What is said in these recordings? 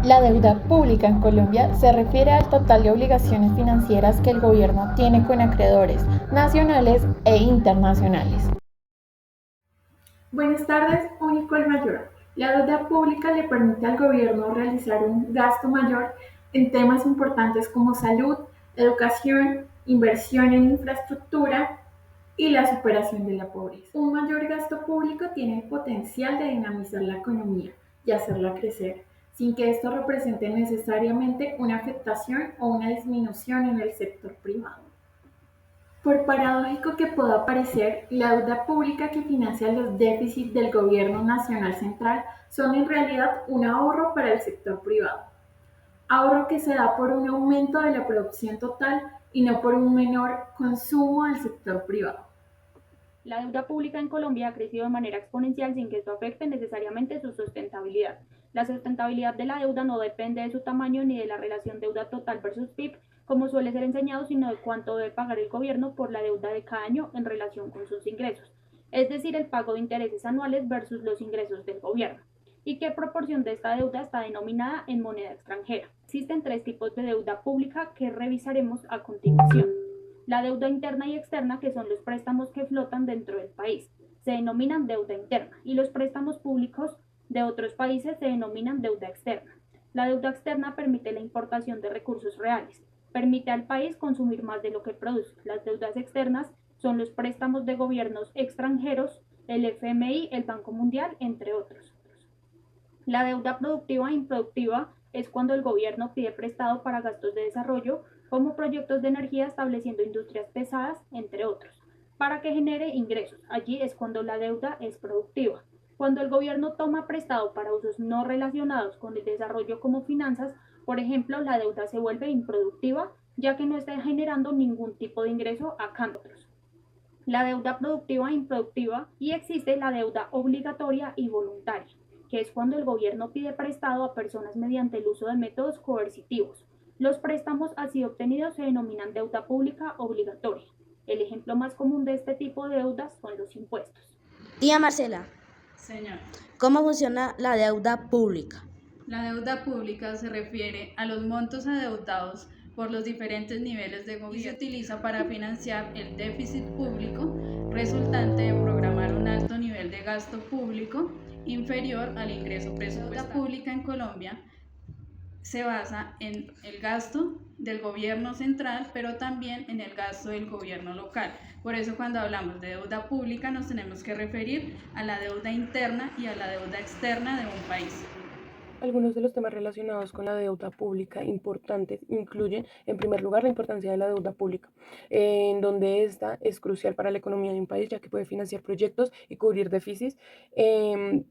La deuda pública en Colombia se refiere al total de obligaciones financieras que el gobierno tiene con acreedores nacionales e internacionales. Buenas tardes, Unicol Mayor. La deuda pública le permite al gobierno realizar un gasto mayor en temas importantes como salud, educación, inversión en infraestructura y la superación de la pobreza. Un mayor gasto público tiene el potencial de dinamizar la economía y hacerla crecer, sin que esto represente necesariamente una afectación o una disminución en el sector privado. Por paradójico que pueda parecer, la deuda pública que financia los déficits del gobierno nacional central son en realidad un ahorro para el sector privado, ahorro que se da por un aumento de la producción total y no por un menor consumo del sector privado. La deuda pública en Colombia ha crecido de manera exponencial sin que esto afecte necesariamente su sustentabilidad. La sustentabilidad de la deuda no depende de su tamaño ni de la relación deuda total versus PIB, como suele ser enseñado, sino de cuánto debe pagar el gobierno por la deuda de cada año en relación con sus ingresos, es decir, el pago de intereses anuales versus los ingresos del gobierno. ¿Y qué proporción de esta deuda está denominada en moneda extranjera? Existen tres tipos de deuda pública que revisaremos a continuación. La deuda interna y externa, que son los préstamos que flotan dentro del país, se denominan deuda interna, y los préstamos públicos de otros países se denominan deuda externa. La deuda externa permite la importación de recursos reales, permite al país consumir más de lo que produce. Las deudas externas son los préstamos de gobiernos extranjeros, el FMI, el Banco Mundial, entre otros. La deuda productiva e improductiva es cuando el gobierno pide prestado para gastos de desarrollo, como proyectos de energía estableciendo industrias pesadas, entre otros, para que genere ingresos. Allí es cuando la deuda es productiva. Cuando el gobierno toma prestado para usos no relacionados con el desarrollo como finanzas, por ejemplo, la deuda se vuelve improductiva, ya que no está generando ningún tipo de ingreso a cambio. La deuda productiva e improductiva, y existe la deuda obligatoria y voluntaria, que es cuando el gobierno pide prestado a personas mediante el uso de métodos coercitivos. Los préstamos así obtenidos se denominan deuda pública obligatoria. El ejemplo más común de este tipo de deudas son los impuestos. Tía Marcela, Señor, ¿cómo funciona la deuda pública? la deuda pública se refiere a los montos adeudados por los diferentes niveles de gobierno y se utiliza para financiar el déficit público resultante de programar un alto nivel de gasto público inferior al ingreso presupuestario. La deuda pública en Colombia se basa en el gasto del gobierno central, pero también en el gasto del gobierno local. Por eso cuando hablamos de deuda pública nos tenemos que referir a la deuda interna y a la deuda externa de un país. Algunos de los temas relacionados con la deuda pública importantes incluyen, en primer lugar, la importancia de la deuda pública, en donde esta es crucial para la economía de un país, ya que puede financiar proyectos y cubrir déficits,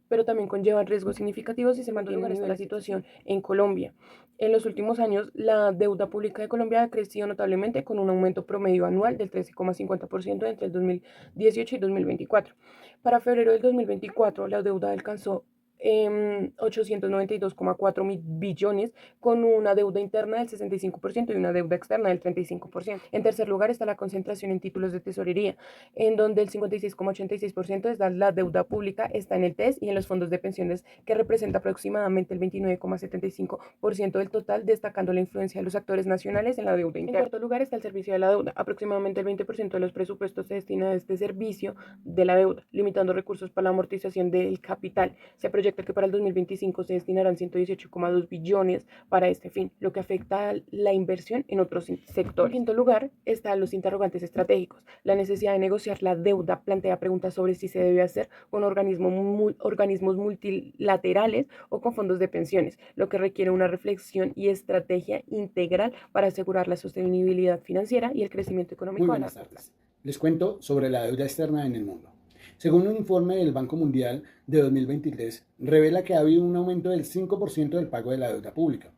pero también conlleva riesgos significativos si se mantiene en la situación en Colombia. En los últimos años, la deuda pública de Colombia ha crecido notablemente con un aumento promedio anual del 13,50% entre el 2018 y 2024. Para febrero del 2024, la deuda alcanzó 892,4 mil billones, con una deuda interna del 65% y una deuda externa del 35%. En tercer lugar está la concentración en títulos de tesorería, en donde el 56,86% de la deuda pública está en el TES y en los fondos de pensiones, que representa aproximadamente el 29,75% del total, destacando la influencia de los actores nacionales en la deuda interna. En cuarto lugar está el servicio de la deuda. Aproximadamente el 20% de los presupuestos se destina a este servicio de la deuda, limitando recursos para la amortización del capital. Se proyecta que para el 2025 se destinarán 118,2 billones para este fin, lo que afecta a la inversión en otros sectores. En quinto lugar están los interrogantes estratégicos. La necesidad de negociar la deuda plantea preguntas sobre si se debe hacer con organismos multilaterales o con fondos de pensiones, lo que requiere una reflexión y estrategia integral para asegurar la sostenibilidad financiera y el crecimiento económico. Muy buenas tardes. Les cuento sobre la deuda externa en el mundo. Según un informe del Banco Mundial de 2023, revela que ha habido un aumento del 5% del pago de la deuda pública.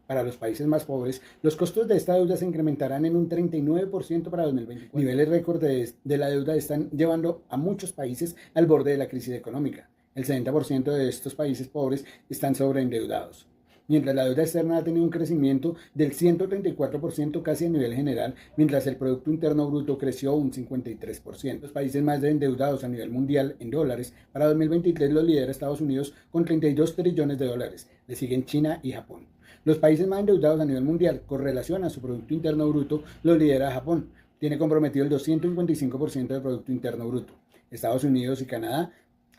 Para los países más pobres, los costos de esta deuda se incrementarán en un 39% para 2024. Niveles récord de la deuda están llevando a muchos países al borde de la crisis económica. El 70% de estos países pobres están sobreendeudados. Mientras la deuda externa ha tenido un crecimiento del 134% casi a nivel general, mientras el Producto Interno Bruto creció un 53%. Los países más endeudados a nivel mundial en dólares, para 2023 los lidera Estados Unidos con 32 trillones de dólares, Le siguen China y Japón. Los países más endeudados a nivel mundial, con relación a su Producto Interno Bruto, los lidera Japón. Tiene comprometido el 255% del Producto Interno Bruto. Estados Unidos y Canadá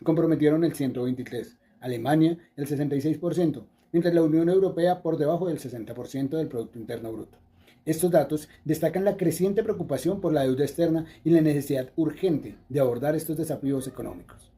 comprometieron el 123%. Alemania el 66%, mientras la Unión Europea por debajo del 60% del Producto Interno Bruto. Estos datos destacan la creciente preocupación por la deuda externa y la necesidad urgente de abordar estos desafíos económicos.